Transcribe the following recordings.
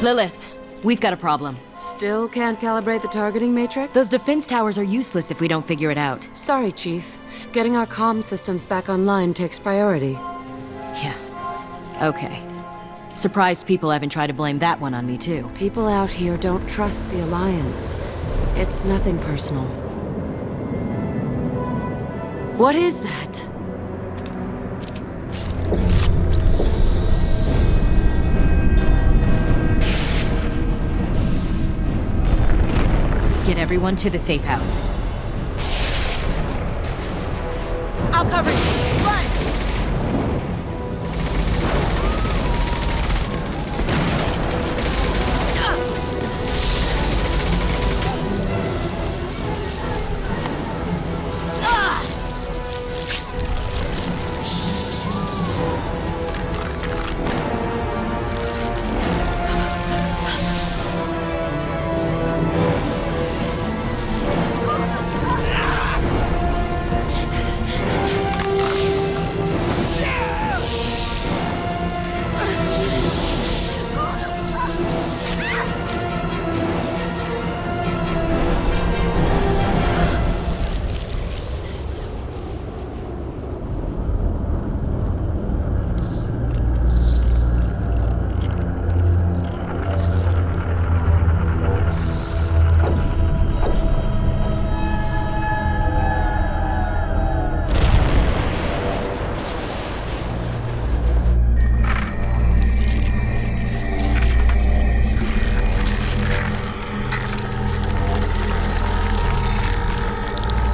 Lilith, we've got a problem. Still can't calibrate the targeting matrix? Those defense towers are useless if we don't figure it out. Sorry, Chief. Getting our comm systems back online takes priority. Yeah. Okay. Surprised people haven't tried to blame that one on me, too. People out here don't trust the Alliance. It's nothing personal. What is that? Get everyone to the safe house. I'll cover you. Run!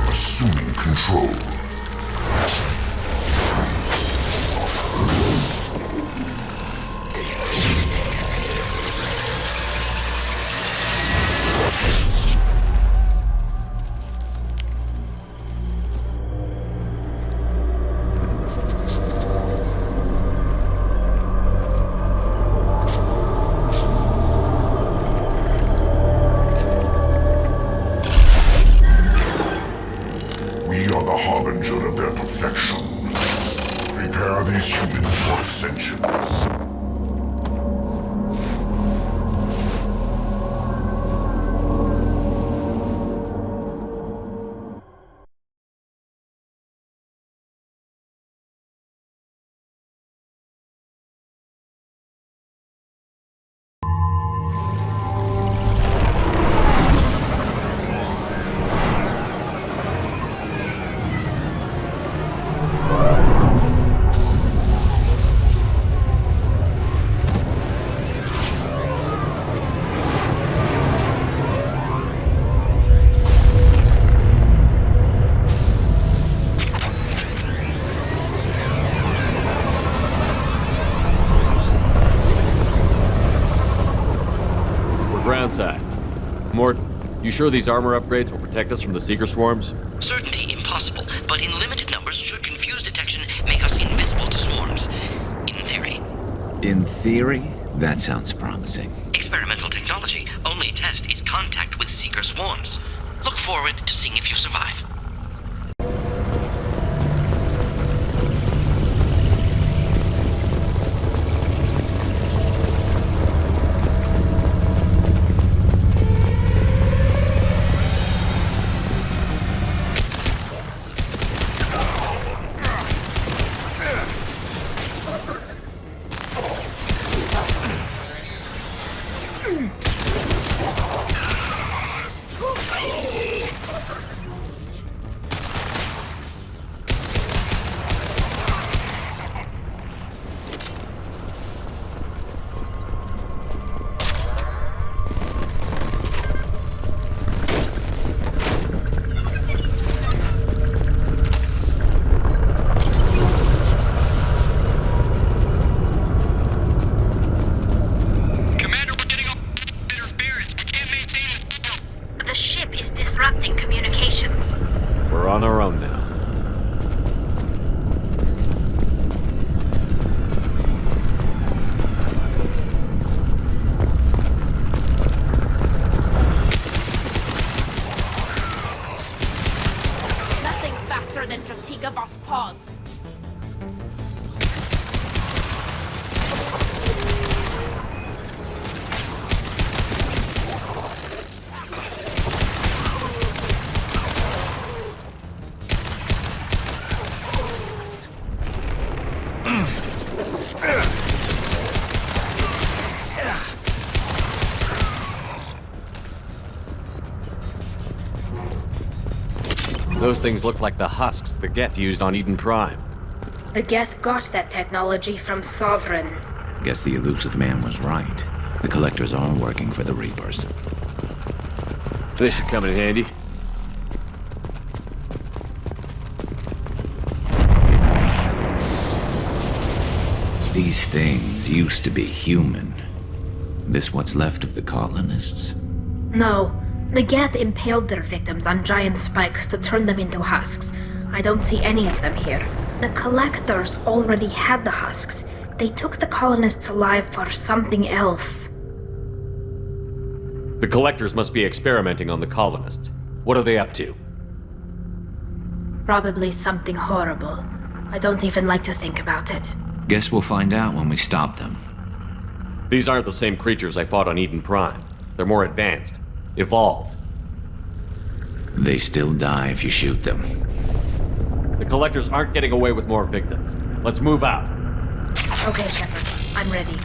Assuming control. We are the harbinger of their perfection. Prepare these humans for ascension. Groundside. Mort, you sure these armor upgrades will protect us from the Seeker swarms? Certainty impossible, but in limited numbers should confuse detection make us invisible to swarms. In theory. In theory? That sounds promising. Experimental technology. Only test is contact with Seeker swarms. Look forward to seeing if you survive. Those things look like the husks the Geth used on Eden Prime. The Geth got that technology from Sovereign. Guess the elusive man was right. The collectors are working for the Reapers. This should come in handy. These things used to be human. This what's left of the colonists? No, the Geth impaled their victims on giant spikes to turn them into husks. I don't see any of them here. The collectors already had the husks. They took the colonists alive for something else. The collectors must be experimenting on the colonists. What are they up to? Probably something horrible. I don't even like to think about it. Guess we'll find out when we stop them. These aren't the same creatures I fought on Eden Prime. They're more advanced. Evolved. They still die if you shoot them. The collectors aren't getting away with more victims. Let's move out. Okay, Shepard. I'm ready.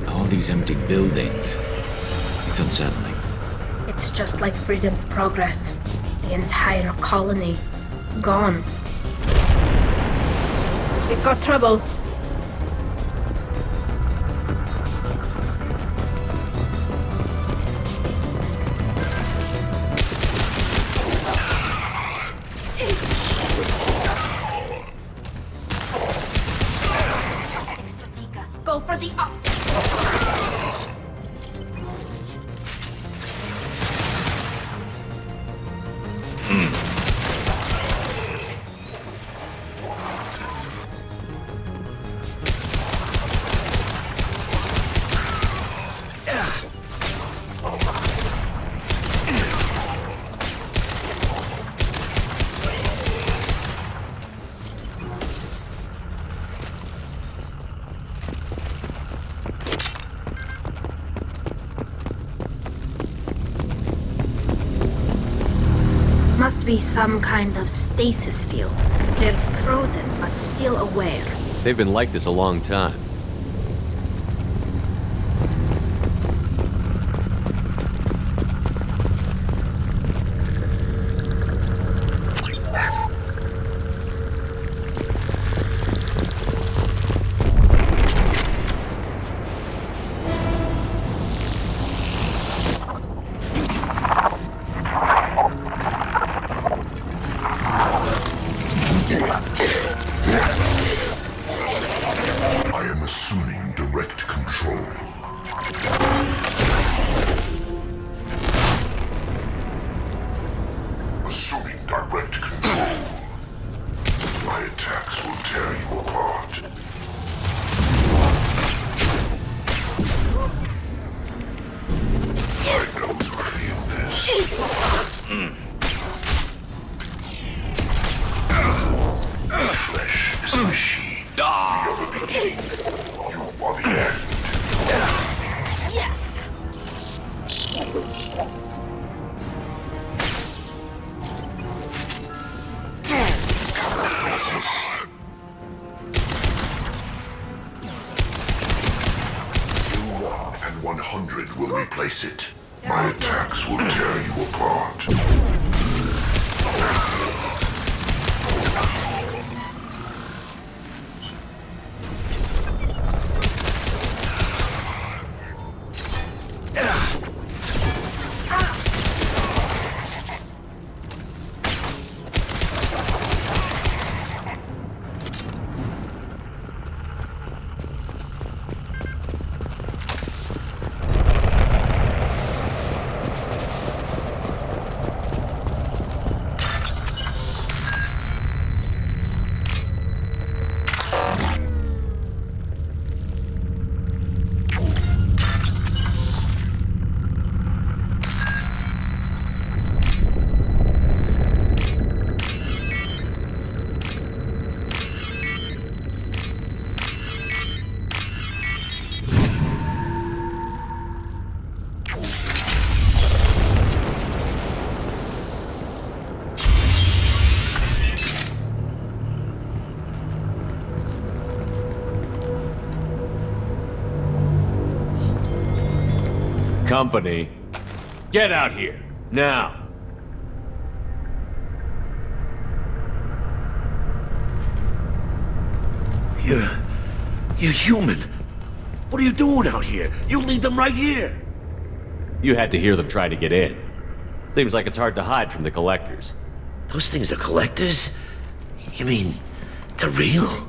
All these empty buildings. It's unsettling. It's just like Freedom's progress. The entire colony. Gone. We've got trouble. Go for the up. Must be some kind of stasis field. They're frozen, but still aware. They've been like this a long time. My attacks will tear you apart. Company. Get out here, now! You're human. What are you doing out here? You lead them right here. You had to hear them try to get in. Seems like it's hard to hide from the collectors. Those things are collectors? You mean, they're real?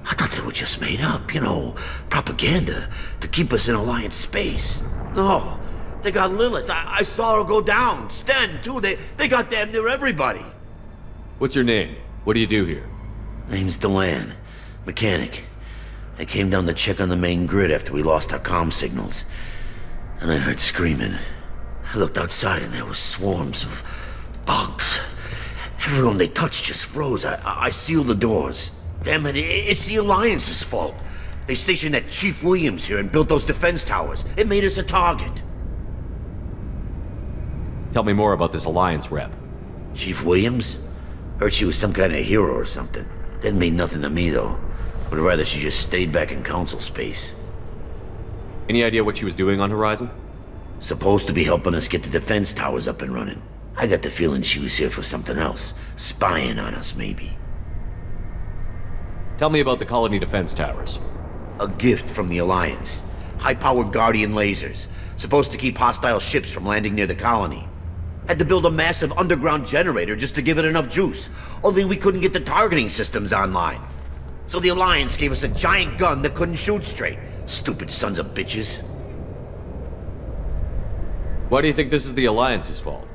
I thought they were just made up, you know, propaganda to keep us in Alliance space. No, they got Lilith. I saw her go down. Sten, too. They got damn near everybody. What's your name? What do you do here? Name's Delan. Mechanic. I came down to check on the main grid after we lost our comm signals. And I heard screaming. I looked outside and there was swarms of bugs. Everyone they touched just froze. I sealed the doors. Damn it, it's the Alliance's fault. They stationed that Chief Williams here and built those defense towers. It made us a target. Tell me more about this Alliance rep. Chief Williams? Heard she was some kind of hero or something. Didn't mean nothing to me, though. Would rather she just stayed back in Council space. Any idea what she was doing on Horizon? Supposed to be helping us get the defense towers up and running. I got the feeling she was here for something else. Spying on us, maybe. Tell me about the colony defense towers. A gift from the Alliance. High-powered Guardian lasers. Supposed to keep hostile ships from landing near the colony. Had to build a massive underground generator just to give it enough juice. Only we couldn't get the targeting systems online. So the Alliance gave us a giant gun that couldn't shoot straight. Stupid sons of bitches. Why do you think this is the Alliance's fault?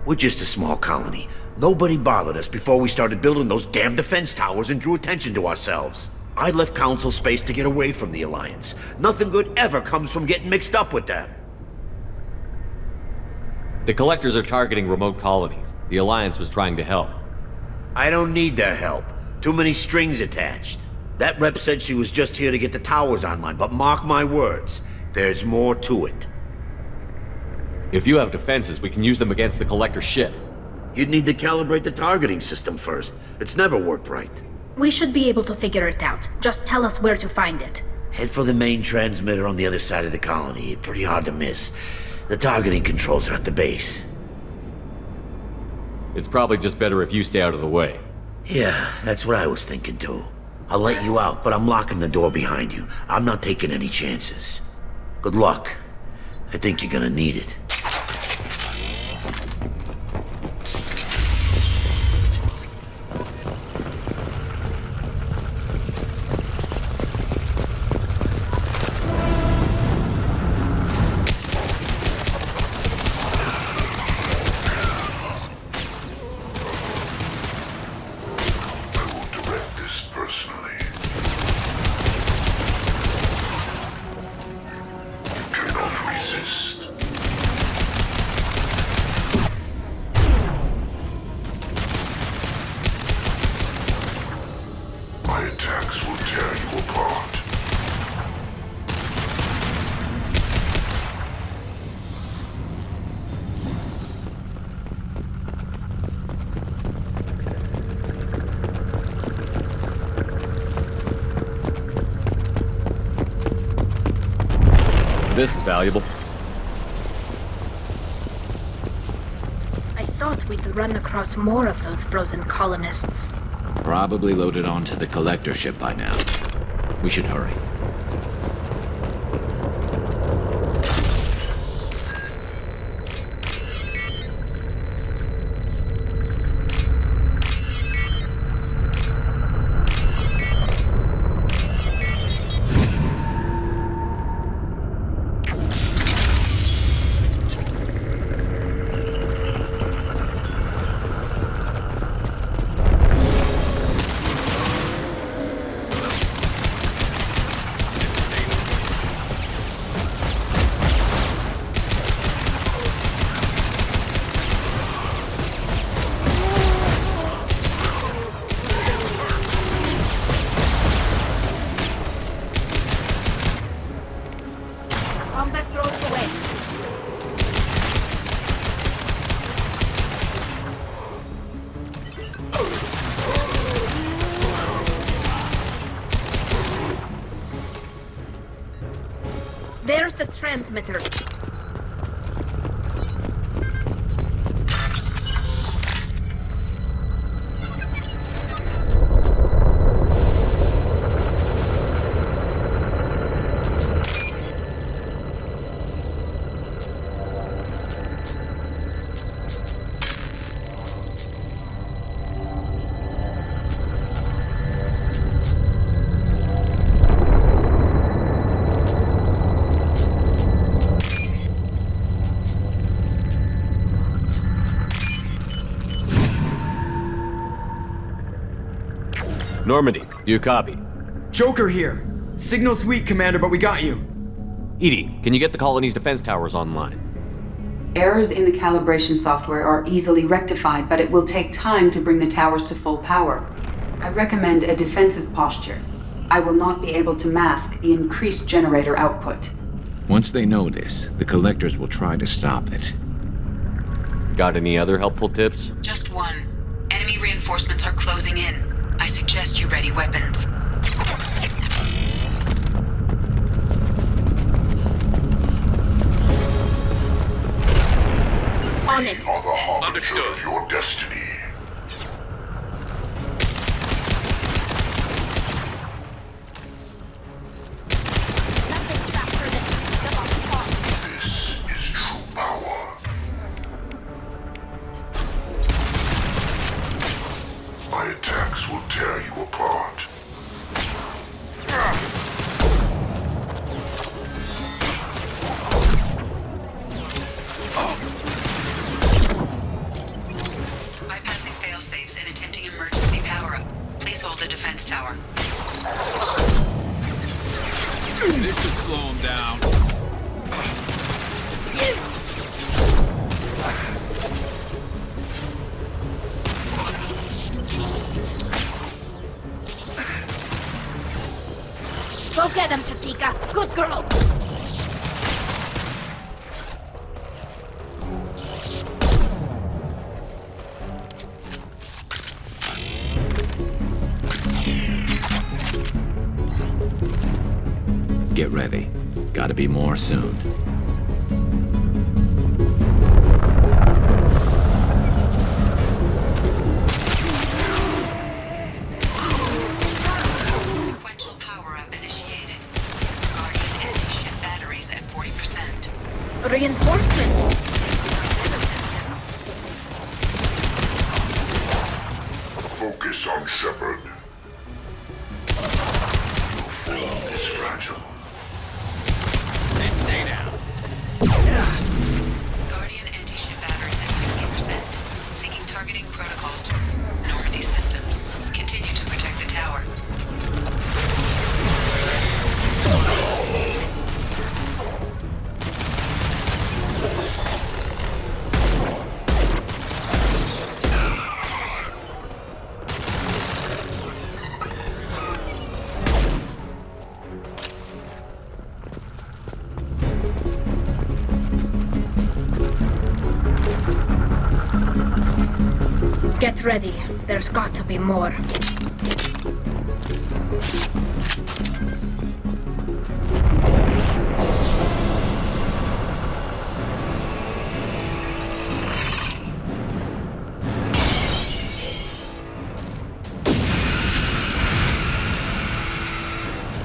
We're just a small colony. Nobody bothered us before we started building those damn defense towers and drew attention to ourselves. I left Council space to get away from the Alliance. Nothing good ever comes from getting mixed up with them. The collectors are targeting remote colonies. The Alliance was trying to help. I don't need their help. Too many strings attached. That rep said she was just here to get the towers online, but mark my words, there's more to it. If you have defenses, we can use them against the Collector ship. You'd need to calibrate the targeting system first. It's never worked right. We should be able to figure it out. Just tell us where to find it. Head for the main transmitter on the other side of the colony. Pretty hard to miss. The targeting controls are at the base. It's probably just better if you stay out of the way. Yeah, that's what I was thinking too. I'll let you out, but I'm locking the door behind you. I'm not taking any chances. Good luck. I think you're gonna need it. This is valuable. I thought we'd run across more of those frozen colonists. Probably loaded onto the collector ship by now. We should hurry. There's the transmitter. Normandy, do you copy? Joker here. Signal's weak, Commander, but we got you. Edie, can you get the colony's defense towers online? Errors in the calibration software are easily rectified, but it will take time to bring the towers to full power. I recommend a defensive posture. I will not be able to mask the increased generator output. Once they know this, the collectors will try to stop it. Got any other helpful tips? Just one. Enemy reinforcements are closing in. I suggest you ready weapons. On it. We are the harbinger of your destiny. This is true power. My attacks will tear you apart. Bypassing fail-safes and attempting emergency power-up. Please hold the defense tower. This should slow him down. Go get him, Chatika. Good girl. Get ready. Gotta be more soon. Sequential power-up initiated. Guardian anti-ship batteries at 40%. Reinforcements. Focus on Shepard. Your form is fragile. And stay down. Guardian anti-ship batteries at 60%. Seeking targeting protocols to Normandy systems. Continue to protect the tower. Get ready. There's got to be more.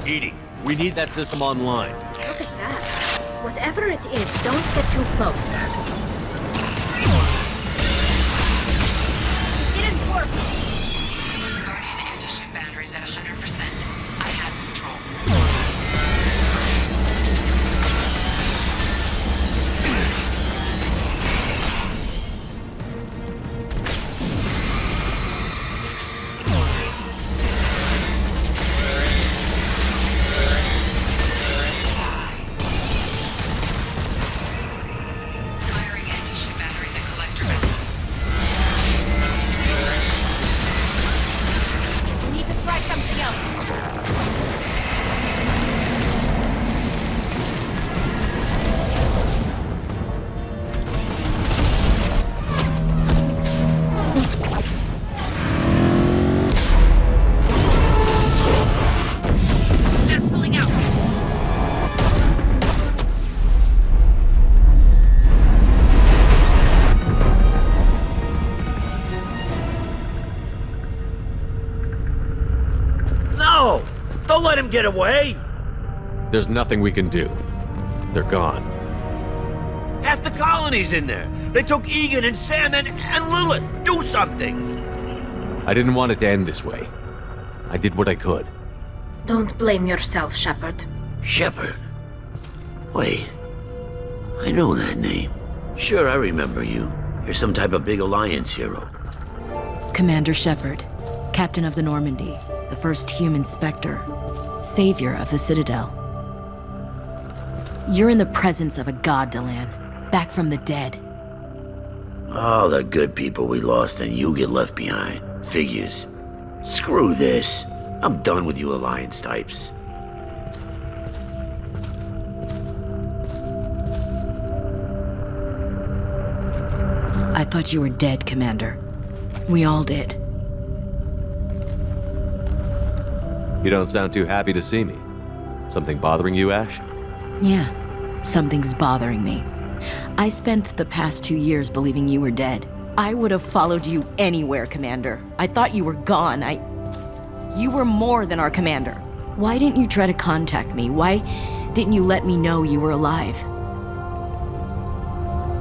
Edie, we need that system online. Look at that. Whatever it is, don't get too close. It didn't work. Guardian anti-ship batteries at 100%. I have control. Firing anti-ship batteries at collector vessel. We need to try something else. They're pulling out. No! Don't let him get away! There's nothing we can do. They're gone. Half the colony's in there. They took Egan and Sam and Lilith. Do something! I didn't want it to end this way. I did what I could. Don't blame yourself, Shepard. Shepard? Wait. I know that name. Sure, I remember you. You're some type of big Alliance hero. Commander Shepard, Captain of the Normandy. the first human Spectre, savior of the Citadel. You're in the presence of a god, Delan, back from the dead. All the good people we lost and you get left behind. Figures. Screw this. I'm done with you Alliance types. I thought you were dead, Commander. We all did. You don't sound too happy to see me. Something bothering you, Ash? Yeah, something's bothering me. I spent the past 2 years believing you were dead. I would have followed you anywhere, Commander. I thought you were gone. You were more than our commander. Why didn't you try to contact me? Why didn't you let me know you were alive?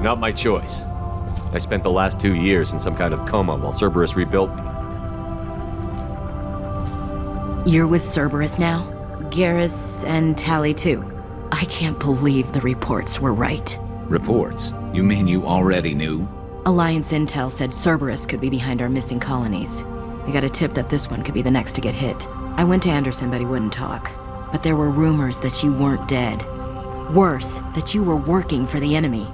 Not my choice. I spent the last 2 years in some kind of coma while Cerberus rebuilt me. You're with Cerberus now? Garrus and Tali too. I can't believe the reports were right. Reports? You mean you already knew? Alliance intel said Cerberus could be behind our missing colonies. We got a tip that this one could be the next to get hit. I went to Anderson, but he wouldn't talk. But there were rumors that you weren't dead. Worse, that you were working for the enemy.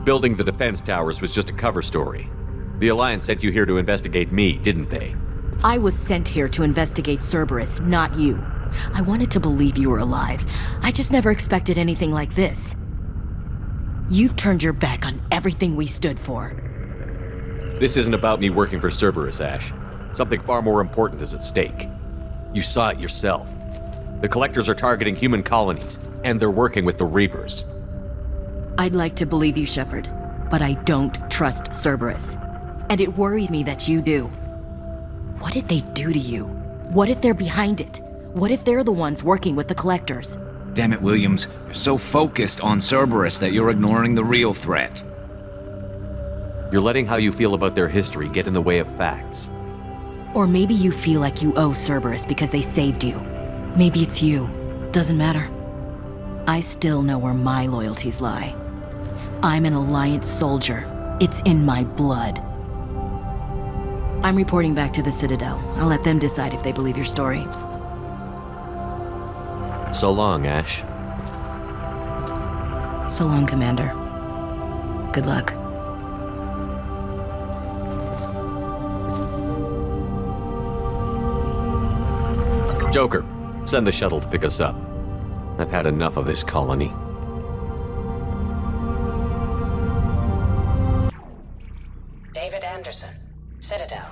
Building the defense towers was just a cover story. The Alliance sent you here to investigate me, didn't they? I was sent here to investigate Cerberus, not you. I wanted to believe you were alive. I just never expected anything like this. You've turned your back on everything we stood for. This isn't about me working for Cerberus, Ash. Something far more important is at stake. You saw it yourself. The Collectors are targeting human colonies, and they're working with the Reapers. I'd like to believe you, Shepard, but I don't trust Cerberus. And it worries me that you do. What did they do to you? What if they're behind it? What if they're the ones working with the Collectors? Damn it, Williams. You're so focused on Cerberus that you're ignoring the real threat. You're letting how you feel about their history get in the way of facts. Or maybe you feel like you owe Cerberus because they saved you. Maybe it's you. Doesn't matter. I still know where my loyalties lie. I'm an Alliance soldier. It's in my blood. I'm reporting back to the Citadel. I'll let them decide if they believe your story. So long, Ash. So long, Commander. Good luck. Joker, send the shuttle to pick us up. I've had enough of this colony. David Anderson, Citadel.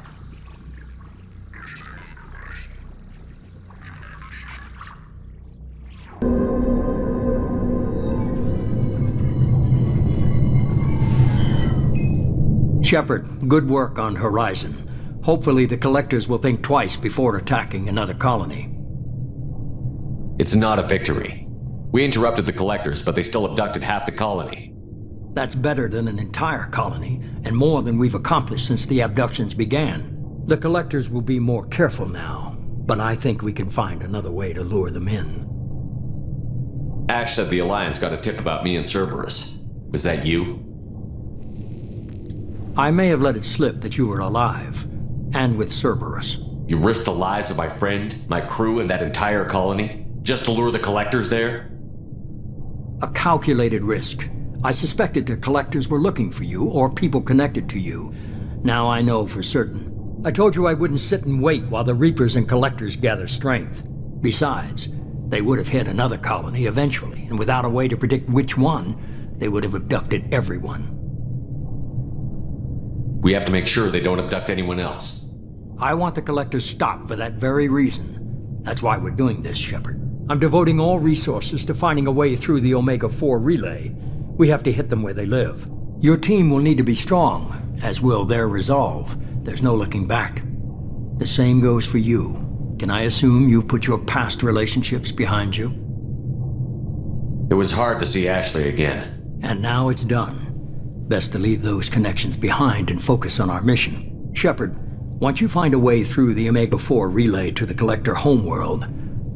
Shepard, good work on Horizon. Hopefully the Collectors will think twice before attacking another colony. It's not a victory. We interrupted the Collectors, but they still abducted half the colony. That's better than an entire colony, and more than we've accomplished since the abductions began. The Collectors will be more careful now, but I think we can find another way to lure them in. Ash said the Alliance got a tip about me and Cerberus. Was that you? I may have let it slip that you were alive, and with Cerberus. You risked the lives of my friend, my crew, and that entire colony? Just to lure the Collectors there? A calculated risk. I suspected the Collectors were looking for you, or people connected to you. Now I know for certain. I told you I wouldn't sit and wait while the Reapers and Collectors gather strength. Besides, they would have hit another colony eventually, and without a way to predict which one, they would have abducted everyone. We have to make sure they don't abduct anyone else. I want the Collectors stopped for that very reason. That's why we're doing this, Shepard. I'm devoting all resources to finding a way through the Omega-4 relay. We have to hit them where they live. Your team will need to be strong, as will their resolve. There's no looking back. The same goes for you. Can I assume you've put your past relationships behind you? It was hard to see Ashley again. And now it's done. Best to leave those connections behind and focus on our mission. Shepard, once you find a way through the Omega-4 relay to the Collector homeworld,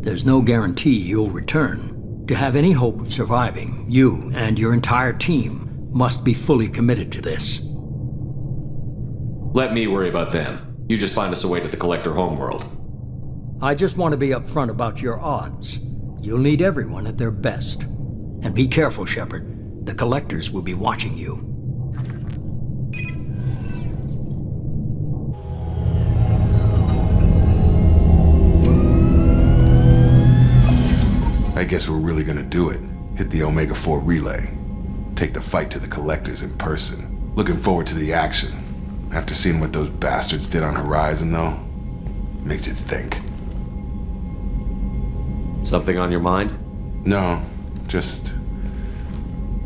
there's no guarantee you'll return. To have any hope of surviving, you and your entire team must be fully committed to this. Let me worry about them. You just find us a way to the Collector homeworld. I just want to be upfront about your odds. You'll need everyone at their best. And be careful, Shepard. The Collectors will be watching you. I guess we're really gonna do it. Hit the Omega-4 relay. Take the fight to the Collectors in person. Looking forward to the action. After seeing what those bastards did on Horizon, though, makes you think. Something on your mind? No, just...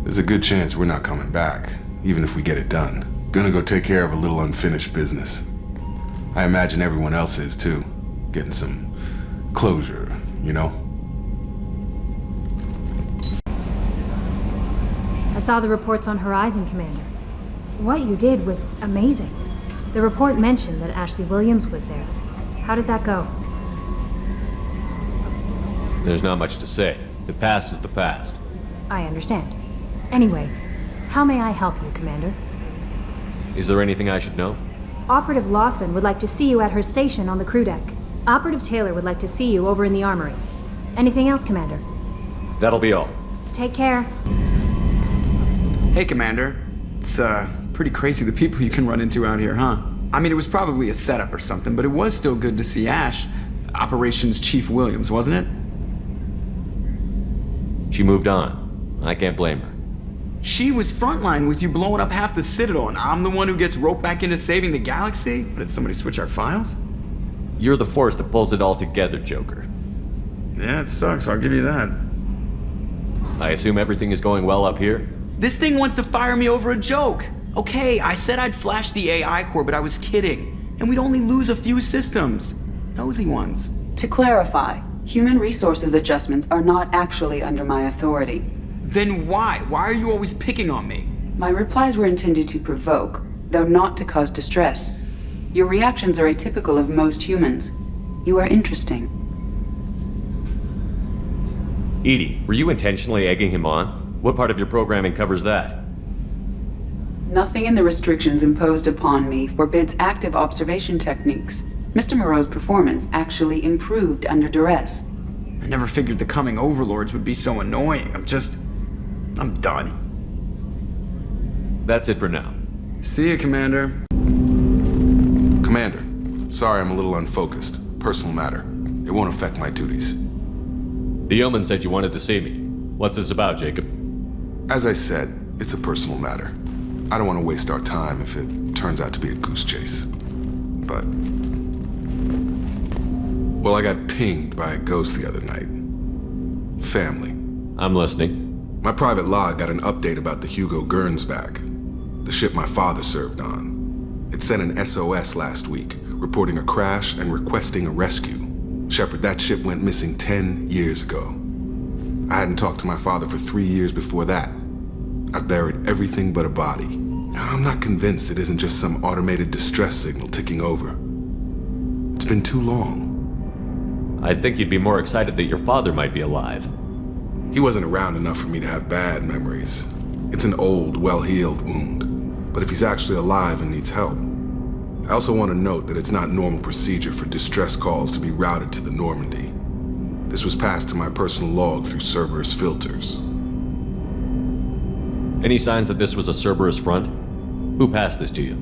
there's a good chance we're not coming back, even if we get it done. Gonna go take care of a little unfinished business. I imagine everyone else is, too. Getting some closure, you know? I saw the reports on Horizon, Commander. What you did was amazing. The report mentioned that Ashley Williams was there. How did that go? There's not much to say. The past is the past. I understand. Anyway, how may I help you, Commander? Is there anything I should know? Operative Lawson would like to see you at her station on the crew deck. Operative Taylor would like to see you over in the armory. Anything else, Commander? That'll be all. Take care. Hey, Commander. It's, pretty crazy the people you can run into out here, huh? I mean, it was probably a setup or something, but it was still good to see Ash. Operations Chief Williams, wasn't it? She moved on. I can't blame her. She was frontline with you blowing up half the Citadel, and I'm the one who gets roped back into saving the galaxy? But did somebody switch our files? You're the force that pulls it all together, Joker. Yeah, it sucks, I'll give you that. I assume everything is going well up here? This thing wants to fire me over a joke. Okay, I said I'd flash the AI core, but I was kidding. And we'd only lose a few systems. Nosy ones. To clarify, human resources adjustments are not actually under my authority. Then why? Why are you always picking on me? My replies were intended to provoke, though not to cause distress. Your reactions are atypical of most humans. You are interesting. Edie, were you intentionally egging him on? What part of your programming covers that? Nothing in the restrictions imposed upon me forbids active observation techniques. Mr. Moreau's performance actually improved under duress. I never figured the coming overlords would be so annoying. I'm done. That's it for now. See you, Commander. Commander, sorry I'm a little unfocused. Personal matter. It won't affect my duties. The Yeoman said you wanted to see me. What's this about, Jacob? As I said, it's a personal matter. I don't want to waste our time if it turns out to be a goose chase. But... well, I got pinged by a ghost the other night. Family. I'm listening. My private log got an update about the Hugo Gernsback, the ship my father served on. It sent an SOS last week, reporting a crash and requesting a rescue. Shepard, that ship went missing 10 years ago. I hadn't talked to my father for 3 years before that. I've buried everything but a body. I'm not convinced it isn't just some automated distress signal ticking over. It's been too long. I'd think you'd be more excited that your father might be alive. He wasn't around enough for me to have bad memories. It's an old, well-healed wound. But if he's actually alive and needs help, I also want to note that it's not normal procedure for distress calls to be routed to the Normandy. This was passed to my personal log through Cerberus filters. Any signs that this was a Cerberus front? Who passed this to you?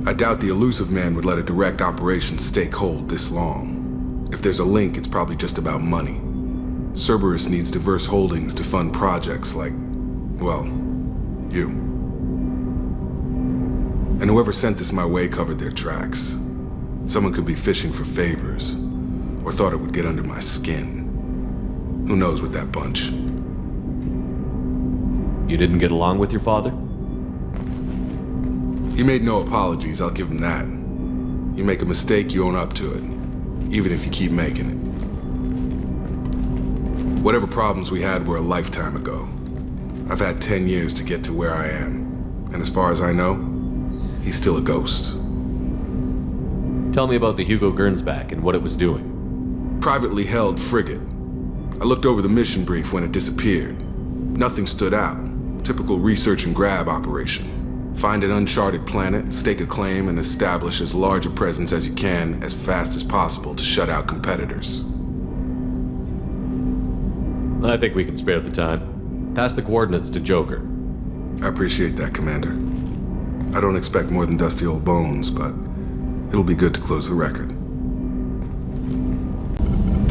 I doubt the elusive man would let a direct operation stake hold this long. If there's a link, it's probably just about money. Cerberus needs diverse holdings to fund projects like, well, you. And whoever sent this my way covered their tracks. Someone could be fishing for favors, or thought it would get under my skin. Who knows with that bunch? You didn't get along with your father? He made no apologies, I'll give him that. You make a mistake, you own up to it, even if you keep making it. Whatever problems we had were a lifetime ago. I've had 10 years to get to where I am, and as far as I know, he's still a ghost. Tell me about the Hugo Gernsback and what it was doing. Privately held frigate. I looked over the mission brief when it disappeared. Nothing stood out. Typical research and grab operation. Find an uncharted planet, stake a claim, and establish as large a presence as you can as fast as possible to shut out competitors. I think we can spare the time. Pass the coordinates to Joker. I appreciate that, Commander. I don't expect more than dusty old bones, but it'll be good to close the record.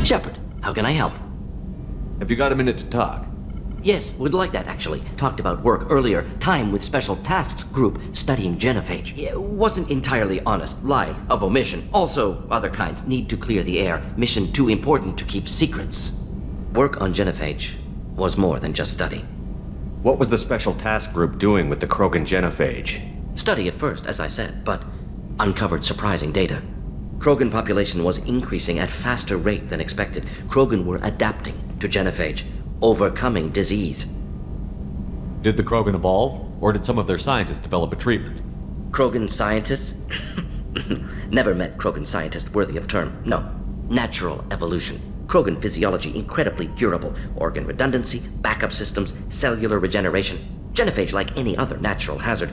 Shepard, how can I help? Have you got a minute to talk? Yes, would like that actually. Talked about work earlier. Time with Special Tasks Group studying genophage. Wasn't entirely honest. Lie of omission. Also, other kinds. Need to clear the air. Mission too important to keep secrets. Work on genophage was more than just study. What was the Special Task Group doing with the Krogan genophage? Study at first, as I said, but uncovered surprising data. Krogan population was increasing at faster rate than expected. Krogan were adapting to genophage, overcoming disease. Did the Krogan evolve, or did some of their scientists develop a treatment? Krogan scientists? Never met Krogan scientist worthy of term. No. Natural evolution. Krogan physiology incredibly durable. Organ redundancy, backup systems, cellular regeneration. Genophage like any other natural hazard.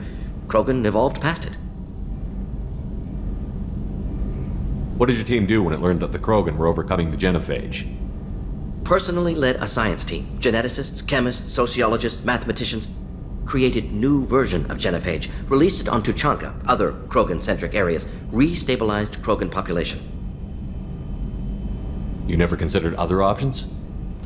Krogan evolved past it. What did your team do when it learned that the Krogan were overcoming the genophage? Personally led a science team. Geneticists, chemists, sociologists, mathematicians. Created new version of genophage. Released it on Tuchanka, other Krogan-centric areas. Restabilized Krogan population. You never considered other options?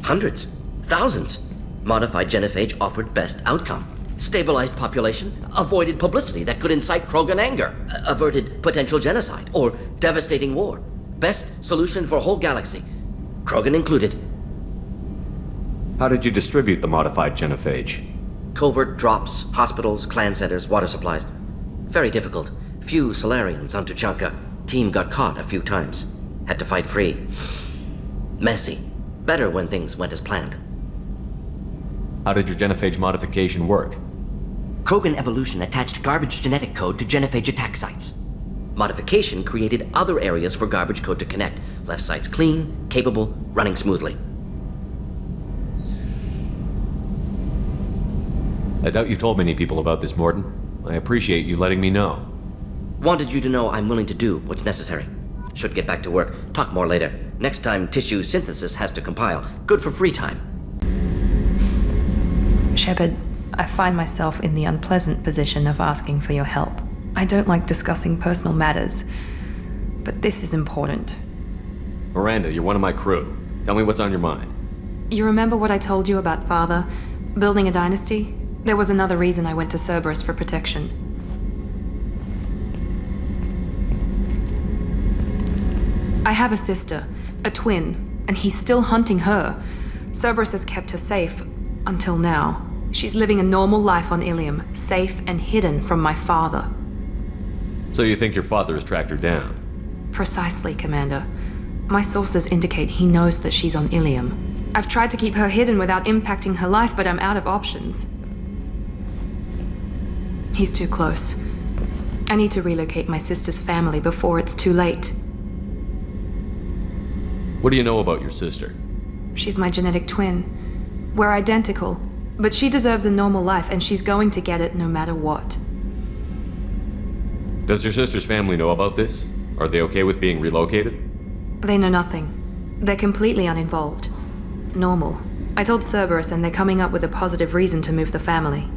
Hundreds. Thousands. Modified genophage offered best outcome. Stabilized population, avoided publicity that could incite Krogan anger, averted potential genocide, or devastating war. Best solution for whole galaxy. Krogan included. How did you distribute the modified genophage? Covert drops, hospitals, clan centers, water supplies. Very difficult. Few Solarians on Tuchanka. Team got caught a few times. Had to fight free. Messy. Better when things went as planned. How did your genophage modification work? Krogan evolution attached garbage genetic code to genophage attack sites. Modification created other areas for garbage code to connect. Left sites clean, capable, running smoothly. I doubt you've told many people about this, Morton. I appreciate you letting me know. Wanted you to know I'm willing to do what's necessary. Should get back to work. Talk more later. Next time tissue synthesis has to compile. Good for free time. Shepard, I find myself in the unpleasant position of asking for your help. I don't like discussing personal matters, but this is important. Miranda, you're one of my crew. Tell me what's on your mind. You remember what I told you about Father? Building a dynasty? There was another reason I went to Cerberus for protection. I have a sister, a twin, and he's still hunting her. Cerberus has kept her safe, until now. She's living a normal life on Ilium, safe and hidden from my father. So you think your father has tracked her down? Precisely, Commander. My sources indicate he knows that she's on Ilium. I've tried to keep her hidden without impacting her life, but I'm out of options. He's too close. I need to relocate my sister's family before it's too late. What do you know about your sister? She's my genetic twin. We're identical, but she deserves a normal life, and she's going to get it no matter what. Does your sister's family know about this? Are they okay with being relocated? They know nothing. They're completely uninvolved. Normal. I told Cerberus, and they're coming up with a positive reason to move the family.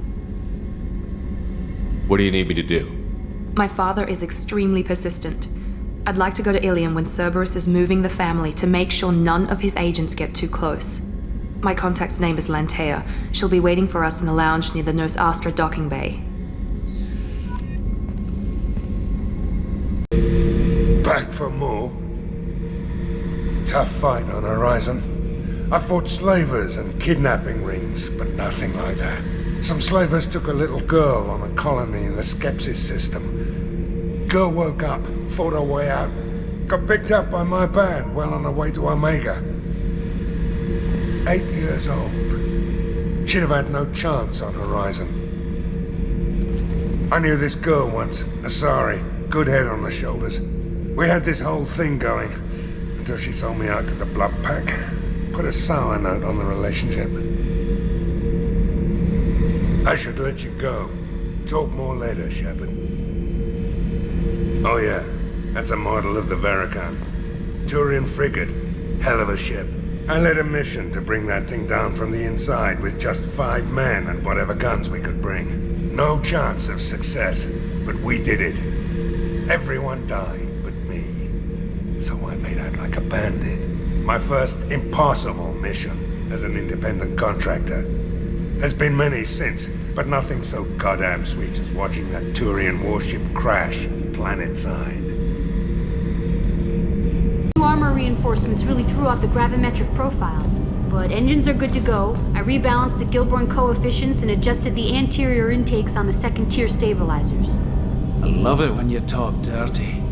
What do you need me to do? My father is extremely persistent. I'd like to go to Ilium when Cerberus is moving the family to make sure none of his agents get too close. My contact's name is Lantea. She'll be waiting for us in the lounge near the Nos Astra docking bay. Back for more? Tough fight on Horizon. I fought slavers and kidnapping rings, but nothing like that. Some slavers took a little girl on a colony in the Skepsis system. Girl woke up, fought her way out, got picked up by my band well on her way to Omega. 8 years old. She'd have had no chance on Horizon. I knew this girl once, Asari, good head on her shoulders. We had this whole thing going, until she sold me out to the Blood Pack. Put a sour note on the relationship. I should let you go. Talk more later, Shepard. Oh yeah, that's a model of the Veracon. Turian frigate. Hell of a ship. I led a mission to bring that thing down from the inside with just 5 men and whatever guns we could bring. No chance of success, but we did it. Everyone died but me. So I made out like a bandit. My first impossible mission as an independent contractor. There's been many since, but nothing so goddamn sweet as watching that Turian warship crash planet-side. Armor reinforcements really threw off the gravimetric profiles, but engines are good to go. I rebalanced the Gilborn coefficients and adjusted the anterior intakes on the second-tier stabilizers. I love it when you talk dirty.